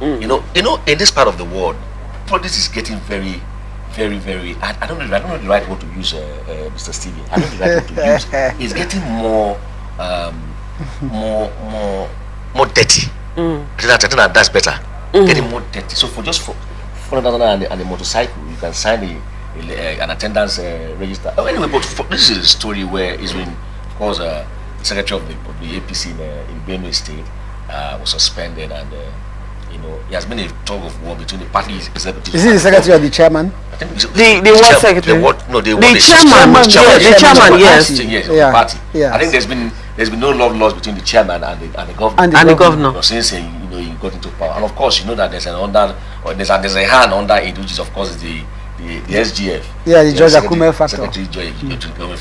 In this part of the world, politics is getting very, very, very. I don't know the right word to use, Mr. Stevie. I don't know the right word to use. It's getting more dirty. I think that's better. Getting more dirty. So for 4,000 and a motorcycle, you can sign an attendance register. Anyway, but this is a story where it's been, of course, secretary of the APC in Benue State was suspended, and he has been a tug of war between the party executives. Is he the secretary or the chairman? I think the what secretary? The chairman. Yes. Of the party. Yeah. I think there's been no love lost between the chairman and the governor. And the governor. Since he got into power, and of course that there's a hand under it, which is of course the SGF. Yeah, the George Akume factor.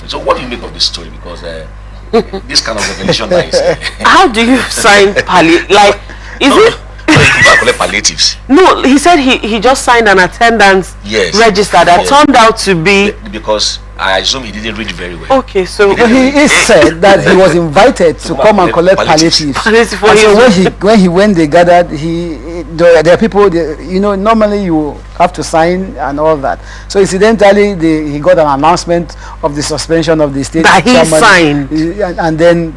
So what do you make of this story? Because this kind of revelation how do you sign palliatives? No, he said he just signed an attendance register that turned out to be, because I assume he didn't read it very well. Okay, so he said that he was invited to come and collect palliatives. So when he went, they gathered. There are people. Normally you have to sign and all that. So incidentally, he got an announcement of the suspension of the state that he chairman, signed, and then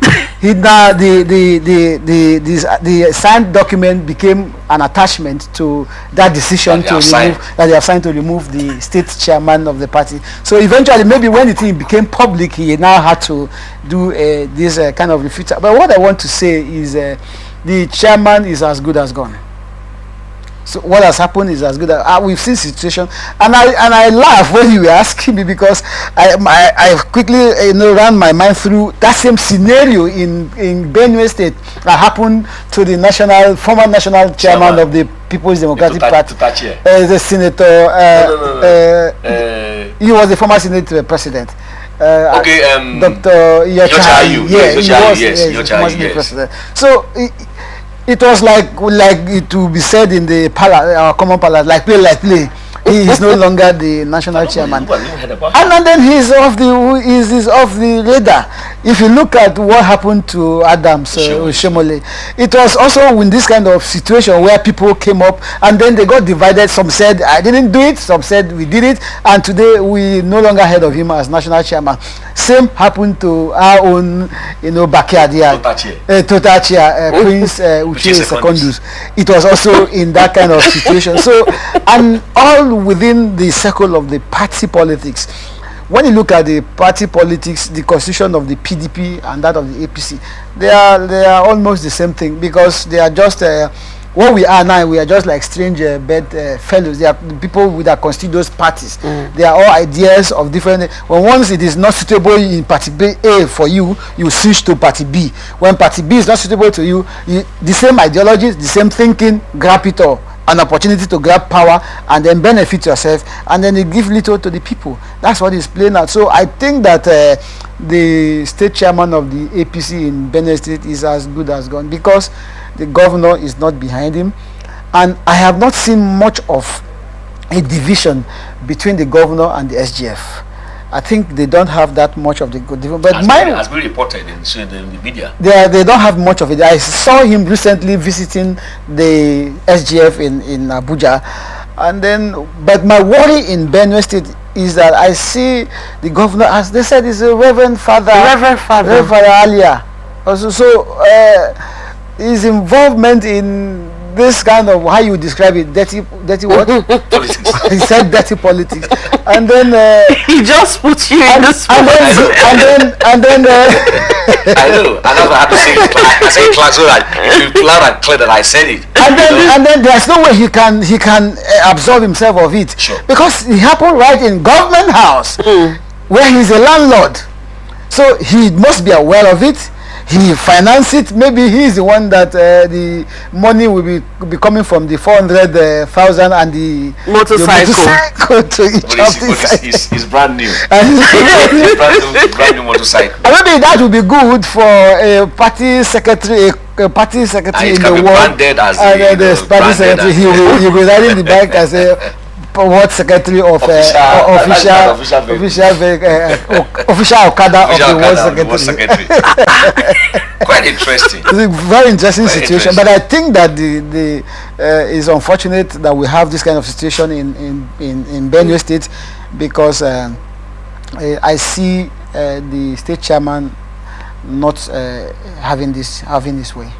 the signed document became an attachment to that decision that they have signed to remove the state chairman of the party. So eventually, maybe when the thing became public, he now had to do this kind of refutal. But what I want to say is the chairman is as good as gone. So what has happened is as good as we've seen situation, and I laugh when you were asking me, because I quickly ran my mind through that same scenario in Benue State that happened to the former national chairman of the People's Democratic Party, the senator. He was the former Senate president. Dr. Yochayu. He was former Senate president. So. It was like it will be said in the palace, our common palace, like play. He is no longer the national chairman, and then he's off the radar. If you look at what happened to Adams Shemole, it was also in this kind of situation where people came up and then they got divided. Some said I didn't do it, some said we did it, and today we no longer heard of him as national chairman. Same happened to our own, backyard here, Totachi, Prince Uche Secondus. It was also in that kind of situation. So, and all within the circle of the party politics. When you look at the party politics, the constitution of the PDP and that of the APC, they are almost the same thing, because they are just what we are now. We are just like strange bedfellows. They are people with their constituent parties. They are all ideas of different. When once it is not suitable in party A for you, you switch to party B. When party B is not suitable to you, the same ideologies, the same thinking, grab it all. An opportunity to grab power and then benefit yourself, and then they give little to the people. That's what is playing out. So I think that the state chairman of the APC in Benue State is as good as gone, because the governor is not behind him, and I have not seen much of a division between the governor and the SGF. I think they don't have that much of the good division. But has been reported in the media. They don't have much of it. I saw him recently visiting the SGF in Abuja, and then. But my worry in Benue State is that I see the governor, as they said, is a Reverend Father Alia. Also, so his involvement in this kind of, how you describe it, dirty what? Politics. He said dirty politics, and then he just put you in the spot. And then I know, and that's what I have to say. I say it so that if you loud and clear that I said it. And then there's no way he can absorb himself of it, sure, because it happened right in government house, where he's a landlord, so he must be aware of it. He financed it. Maybe he's the one that the money will be coming from the 400,000 and the motorcycle to each of these. It's brand new. It's brand new motorcycle. And maybe that would be good for a party secretary. A party secretary in the world, and the party secretary, he will be riding the bike as a what secretary of official Okada of the world secretary. Quite interesting. It's a very interesting situation. But I think that the it's unfortunate that we have this kind of situation in Benue State, because I see the state chairman not having this way.